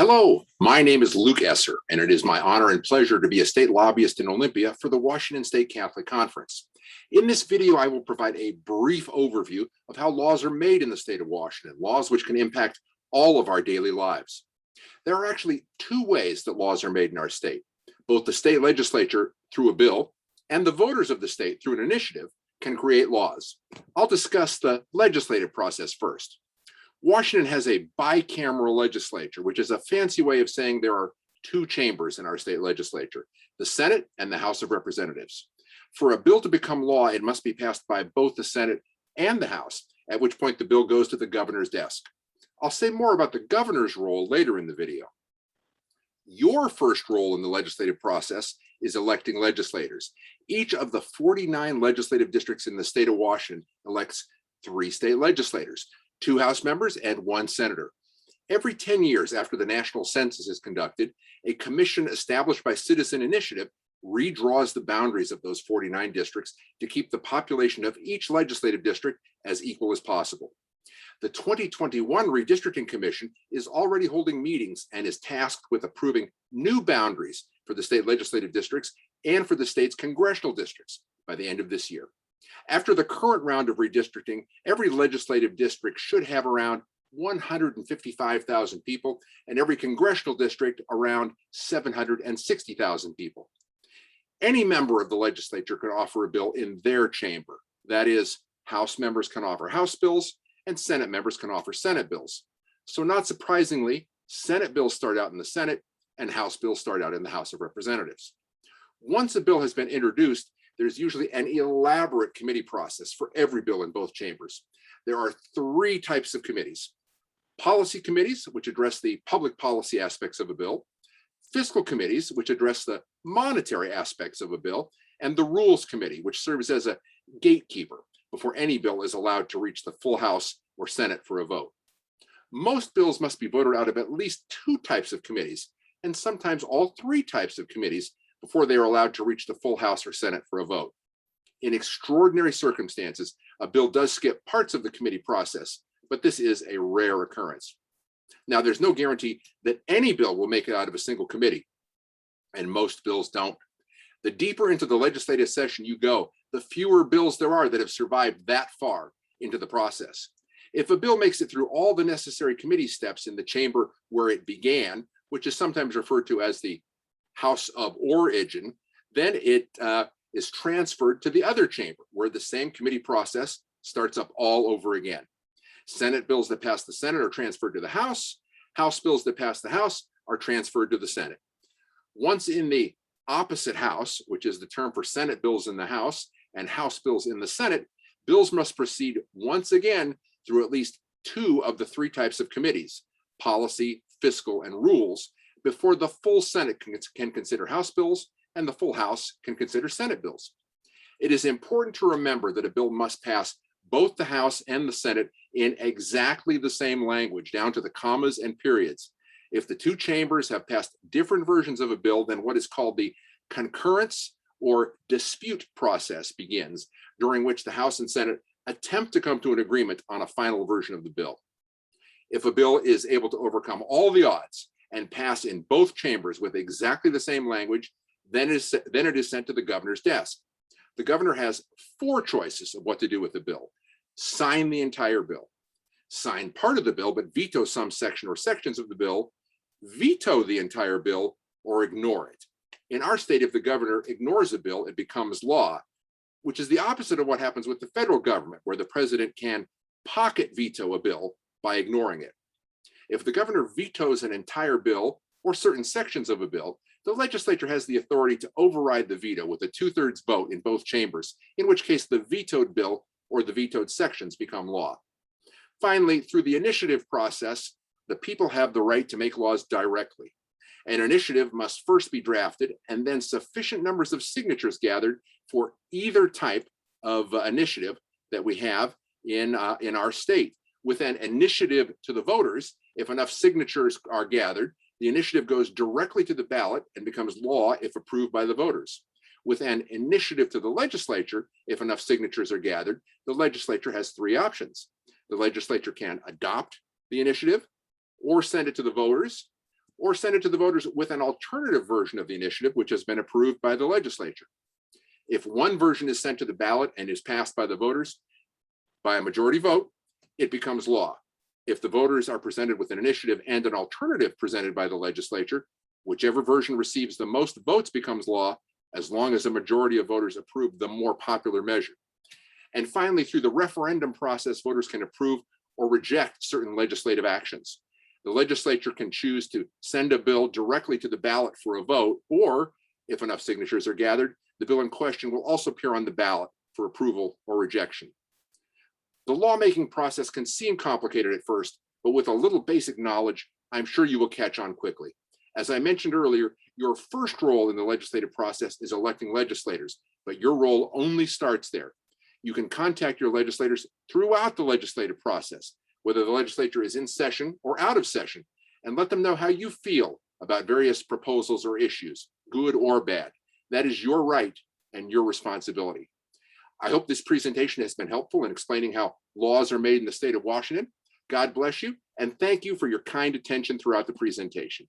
Hello, my name is Luke Esser, and it is my honor and pleasure to be a state lobbyist in Olympia for the Washington State Catholic Conference. In this video, I will provide a brief overview of how laws are made in the state of Washington, laws which can impact all of our daily lives. There are actually two ways that laws are made in our state. Both the state legislature through a bill and the voters of the state through an initiative can create laws. I'll discuss the legislative process first. Washington has a bicameral legislature, which is a fancy way of saying there are two chambers in our state legislature, the Senate and the House of Representatives. For a bill to become law, it must be passed by both the Senate and the House, at which point the bill goes to the governor's desk. I'll say more about the governor's role later in the video. Your first role in the legislative process is electing legislators. Each of the 49 legislative districts in the state of Washington elects 3 state legislators, 2 House members, and 1 senator. Every 10 years after the national census is conducted, a commission established by citizen initiative redraws the boundaries of those 49 districts to keep the population of each legislative district as equal as possible. The 2021 Redistricting Commission is already holding meetings and is tasked with approving new boundaries for the state legislative districts and for the state's congressional districts by the end of this year. After the current round of redistricting, every legislative district should have around 155,000 people, and every congressional district around 760,000 people. Any member of the legislature could offer a bill in their chamber. That is, House members can offer House bills, and Senate members can offer Senate bills. So not surprisingly, Senate bills start out in the Senate, and House bills start out in the House of Representatives. Once a bill has been introduced, there's usually an elaborate committee process for every bill in both chambers. There are 3 types of committees: policy committees, which address the public policy aspects of a bill; fiscal committees, which address the monetary aspects of a bill; and the rules committee, which serves as a gatekeeper before any bill is allowed to reach the full House or Senate for a vote. Most bills must be voted out of at least 2 types of committees, and sometimes all 3 types of committees, before they are allowed to reach the full House or Senate for a vote. In extraordinary circumstances, a bill does skip parts of the committee process, but this is a rare occurrence. Now, there's no guarantee that any bill will make it out of a single committee, and most bills don't. The deeper into the legislative session you go, the fewer bills there are that have survived that far into the process. If a bill makes it through all the necessary committee steps in the chamber where it began, which is sometimes referred to as the House of Origin, then it is transferred to the other chamber, where the same committee process starts up all over again. Senate bills that pass the Senate are transferred to the House. House bills that pass the House are transferred to the Senate. Once in the opposite House, which is the term for Senate bills in the House and House bills in the Senate, bills must proceed once again through at least 2 of the 3 types of committees: policy, fiscal, and rules, before the full Senate can consider House bills and the full House can consider Senate bills. It is important to remember that a bill must pass both the House and the Senate in exactly the same language, down to the commas and periods. If the 2 chambers have passed different versions of a bill, then what is called the concurrence or dispute process begins, during which the House and Senate attempt to come to an agreement on a final version of the bill. If a bill is able to overcome all the odds and pass in both chambers with exactly the same language, then it is sent to the governor's desk. The governor has 4 choices of what to do with the bill: sign the entire bill, sign part of the bill but veto some section or sections of the bill, veto the entire bill, or ignore it. In our state, if the governor ignores a bill, it becomes law, which is the opposite of what happens with the federal government, where the president can pocket veto a bill by ignoring it. If the governor vetoes an entire bill or certain sections of a bill, the legislature has the authority to override the veto with a 2/3 vote in both chambers, in which case the vetoed bill or the vetoed sections become law. Finally, through the initiative process, the people have the right to make laws directly. An initiative must first be drafted and then sufficient numbers of signatures gathered for either type of initiative that we have in our state. With an initiative to the voters, if enough signatures are gathered, the initiative goes directly to the ballot and becomes law if approved by the voters. With an initiative to the legislature, if enough signatures are gathered, the legislature has 3 options. The legislature can adopt the initiative, or send it to the voters, or send it to the voters with an alternative version of the initiative, which has been approved by the legislature. If one version is sent to the ballot and is passed by the voters by a majority vote, it becomes law. If the voters are presented with an initiative and an alternative presented by the legislature, whichever version receives the most votes becomes law, as long as a majority of voters approve the more popular measure. And finally, through the referendum process, voters can approve or reject certain legislative actions. The legislature can choose to send a bill directly to the ballot for a vote, or if enough signatures are gathered, the bill in question will also appear on the ballot for approval or rejection. The lawmaking process can seem complicated at first, but with a little basic knowledge, I'm sure you will catch on quickly. As I mentioned earlier, your first role in the legislative process is electing legislators, but your role only starts there. You can contact your legislators throughout the legislative process, whether the legislature is in session or out of session, and let them know how you feel about various proposals or issues, good or bad. That is your right and your responsibility. I hope this presentation has been helpful in explaining how laws are made in the state of Washington. God bless you, and thank you for your kind attention throughout the presentation.